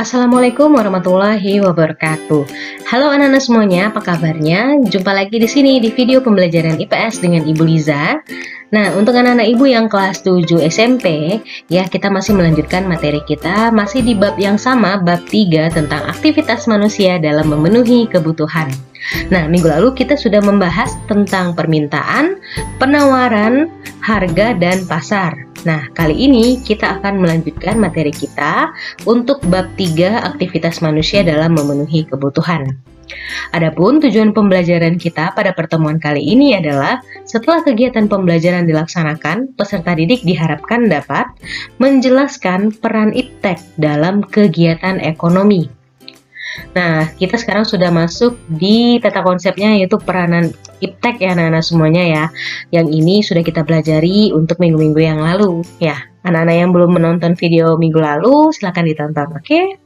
Assalamualaikum warahmatullahi wabarakatuh. Halo anak-anak semuanya, apa kabarnya? Jumpa lagi di sini di video pembelajaran IPS dengan Ibu Liza. Nah, untuk anak-anak Ibu yang kelas 7 SMP, ya kita masih melanjutkan materi kita, masih di bab yang sama, bab 3 tentang aktivitas manusia dalam memenuhi kebutuhan. Nah, minggu lalu kita sudah membahas tentang permintaan, penawaran, harga, dan pasar. Nah, kali ini kita akan melanjutkan materi kita untuk bab 3 aktivitas manusia dalam memenuhi kebutuhan. Adapun tujuan pembelajaran kita pada pertemuan kali ini adalah setelah kegiatan pembelajaran dilaksanakan, peserta didik diharapkan dapat menjelaskan peran IPTEK dalam kegiatan ekonomi. Nah, kita sekarang sudah masuk di peta konsepnya, yaitu peranan IPTEK ya anak-anak semuanya ya. Yang ini sudah kita pelajari untuk minggu-minggu yang lalu ya. Anak-anak yang belum menonton video minggu lalu silahkan ditonton, oke?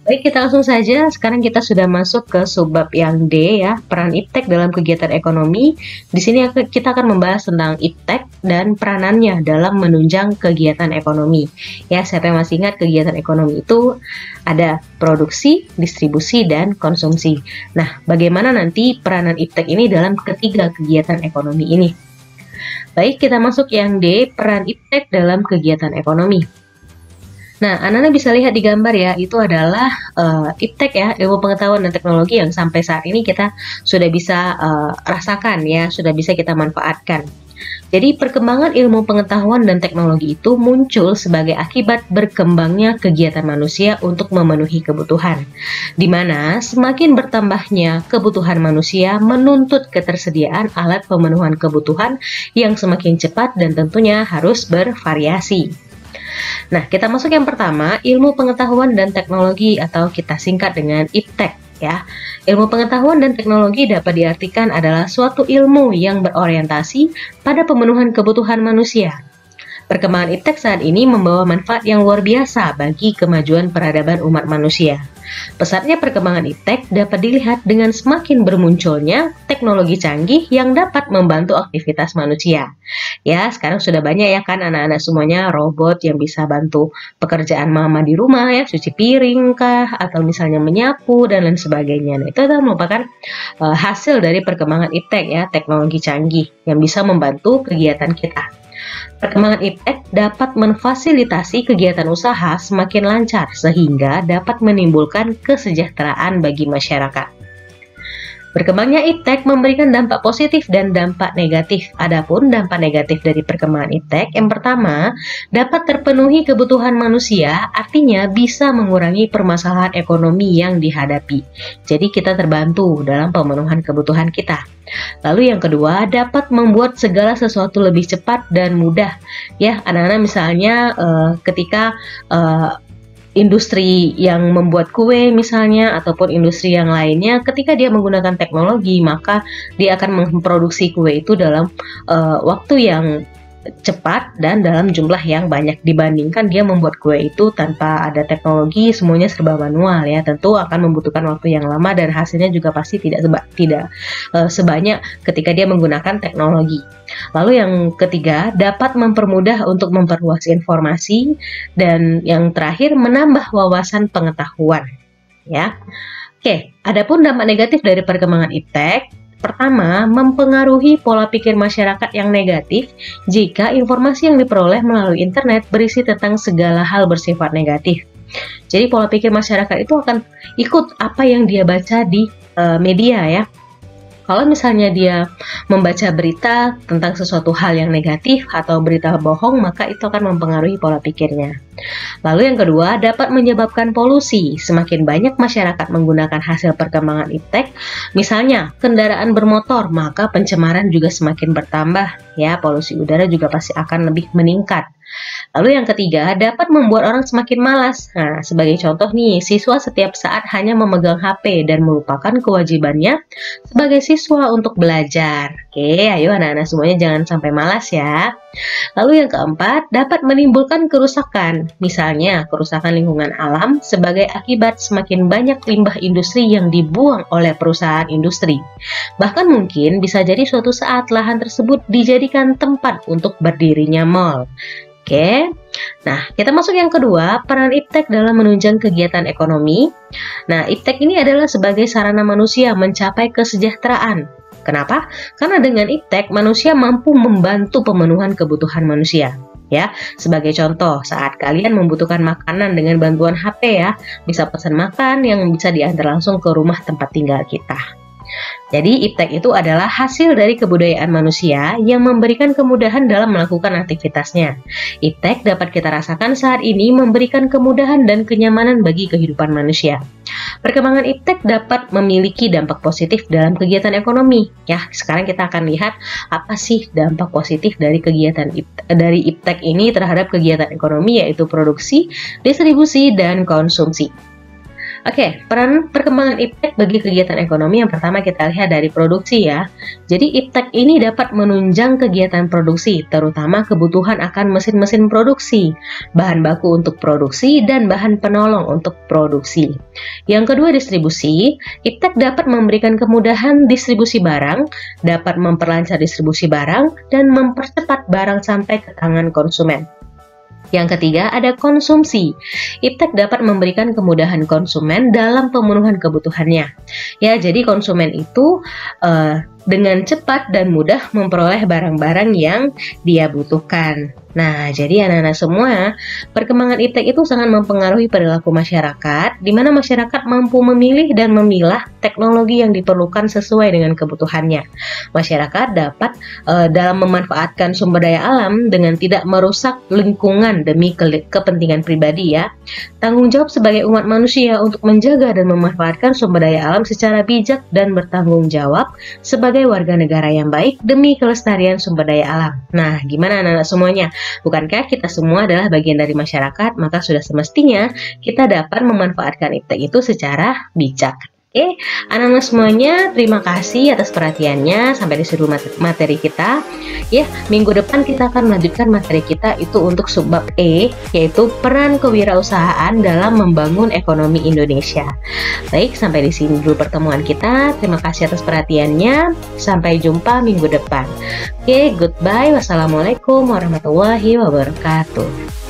Baik, kita langsung saja. Sekarang kita sudah masuk ke subbab yang D ya, peran IPTEK dalam kegiatan ekonomi. Di sini kita akan membahas tentang IPTEK dan peranannya dalam menunjang kegiatan ekonomi. Ya, siapa yang masih ingat kegiatan ekonomi itu ada produksi, distribusi, dan konsumsi. Nah, bagaimana nanti peranan IPTEK ini dalam ketiga kegiatan ekonomi ini? Baik, kita masuk yang D, peran IPTEK dalam kegiatan ekonomi. Nah, anak-anak bisa lihat di gambar ya, itu adalah IPTEK ya, ilmu pengetahuan dan teknologi yang sampai saat ini kita sudah bisa rasakan ya, sudah bisa kita manfaatkan. Jadi perkembangan ilmu pengetahuan dan teknologi itu muncul sebagai akibat berkembangnya kegiatan manusia untuk memenuhi kebutuhan, di mana semakin bertambahnya kebutuhan manusia menuntut ketersediaan alat pemenuhan kebutuhan yang semakin cepat dan tentunya harus bervariasi. Nah, kita masuk yang pertama, ilmu pengetahuan dan teknologi atau kita singkat dengan IPTEK ya. Ilmu pengetahuan dan teknologi dapat diartikan adalah suatu ilmu yang berorientasi pada pemenuhan kebutuhan manusia. Perkembangan IPTEK saat ini membawa manfaat yang luar biasa bagi kemajuan peradaban umat manusia. Pesatnya perkembangan IPTEK dapat dilihat dengan semakin bermunculnya teknologi canggih yang dapat membantu aktivitas manusia. Ya, sekarang sudah banyak ya kan anak-anak semuanya robot yang bisa bantu pekerjaan mama di rumah ya, cuci piring kah, atau misalnya menyapu dan lain sebagainya. Nah, itu adalah merupakan hasil dari perkembangan IPTEK ya, teknologi canggih yang bisa membantu kegiatan kita. Perkembangan IPTEK dapat memfasilitasi kegiatan usaha semakin lancar sehingga dapat menimbulkan kesejahteraan bagi masyarakat. Berkembangnya IPTEK memberikan dampak positif dan dampak negatif. Adapun dampak negatif dari perkembangan IPTEK, yang pertama, dapat terpenuhi kebutuhan manusia, artinya bisa mengurangi permasalahan ekonomi yang dihadapi. Jadi kita terbantu dalam pemenuhan kebutuhan kita. Lalu yang kedua, dapat membuat segala sesuatu lebih cepat dan mudah. Ya, anak-anak misalnya ketika industri yang membuat kue misalnya ataupun industri yang lainnya, ketika dia menggunakan teknologi maka dia akan memproduksi kue itu dalam waktu yang cepat dan dalam jumlah yang banyak dibandingkan dia membuat kue itu tanpa ada teknologi, semuanya serba manual ya, tentu akan membutuhkan waktu yang lama dan hasilnya juga pasti tidak sebanyak ketika dia menggunakan teknologi. Lalu yang ketiga, dapat mempermudah untuk memperluas informasi, dan yang terakhir menambah wawasan pengetahuan ya. Oke, adapun dampak negatif dari perkembangan IPTEK, pertama, mempengaruhi pola pikir masyarakat yang negatif jika informasi yang diperoleh melalui internet berisi tentang segala hal bersifat negatif. Jadi pola pikir masyarakat itu akan ikut apa yang dia baca di media ya. Kalau misalnya dia membaca berita tentang sesuatu hal yang negatif atau berita bohong, maka itu akan mempengaruhi pola pikirnya. Lalu yang kedua, dapat menyebabkan polusi. Semakin banyak masyarakat menggunakan hasil perkembangan IPTEK, misalnya kendaraan bermotor, maka pencemaran juga semakin bertambah. Ya, polusi udara juga pasti akan lebih meningkat. Lalu yang ketiga, dapat membuat orang semakin malas. Nah, sebagai contoh nih, siswa setiap saat hanya memegang HP dan melupakan kewajibannya sebagai siswa untuk belajar. Oke, ayo anak-anak semuanya jangan sampai malas ya. Lalu yang keempat, dapat menimbulkan kerusakan. Misalnya, kerusakan lingkungan alam sebagai akibat semakin banyak limbah industri yang dibuang oleh perusahaan industri. Bahkan mungkin bisa jadi suatu saat lahan tersebut dijadikan tempat untuk berdirinya mall. Oke, nah kita masuk yang kedua, peran iptek dalam menunjang kegiatan ekonomi. Nah, iptek ini adalah sebagai sarana manusia mencapai kesejahteraan. Kenapa? Karena dengan iptek manusia mampu membantu pemenuhan kebutuhan manusia. Ya, sebagai contoh, saat kalian membutuhkan makanan dengan bantuan HP ya, bisa pesan makan yang bisa diantar langsung ke rumah tempat tinggal kita. Jadi, iptek itu adalah hasil dari kebudayaan manusia yang memberikan kemudahan dalam melakukan aktivitasnya. Iptek dapat kita rasakan saat ini memberikan kemudahan dan kenyamanan bagi kehidupan manusia. Perkembangan iptek dapat memiliki dampak positif dalam kegiatan ekonomi. Ya, sekarang kita akan lihat apa sih dampak positif dari kegiatan iptek ini terhadap kegiatan ekonomi, yaitu produksi, distribusi, dan konsumsi. Oke, peran perkembangan iptek bagi kegiatan ekonomi yang pertama kita lihat dari produksi ya. Jadi iptek ini dapat menunjang kegiatan produksi, terutama kebutuhan akan mesin-mesin produksi, bahan baku untuk produksi, dan bahan penolong untuk produksi. Yang kedua, distribusi. Iptek dapat memberikan kemudahan distribusi barang, dapat memperlancar distribusi barang, dan mempercepat barang sampai ke tangan konsumen. Yang ketiga, ada konsumsi. Iptek dapat memberikan kemudahan konsumen dalam pemenuhan kebutuhannya. Ya, jadi konsumen itu dengan cepat dan mudah memperoleh barang-barang yang dia butuhkan. Nah, jadi anak-anak semua, perkembangan iptek itu sangat mempengaruhi perilaku masyarakat, di mana masyarakat mampu memilih dan memilah teknologi yang diperlukan sesuai dengan kebutuhannya. Masyarakat dapat dalam memanfaatkan sumber daya alam dengan tidak merusak lingkungan demi kepentingan pribadi ya. Tanggung jawab sebagai umat manusia untuk menjaga dan memanfaatkan sumber daya alam secara bijak dan bertanggung jawab sebagai warga negara yang baik demi kelestarian sumber daya alam. Nah, gimana anak-anak semuanya? Bukankah kita semua adalah bagian dari masyarakat, maka sudah semestinya kita dapat memanfaatkan iptek itu secara bijak. Oke, anak-anak semuanya, terima kasih atas perhatiannya. Sampai di seluruh materi kita. Ya, minggu depan kita akan melanjutkan materi kita itu untuk subbab E, yaitu peran kewirausahaan dalam membangun ekonomi Indonesia. Baik, sampai di sini dulu pertemuan kita. Terima kasih atas perhatiannya. Sampai jumpa minggu depan. Oke, goodbye. Wassalamualaikum warahmatullahi wabarakatuh.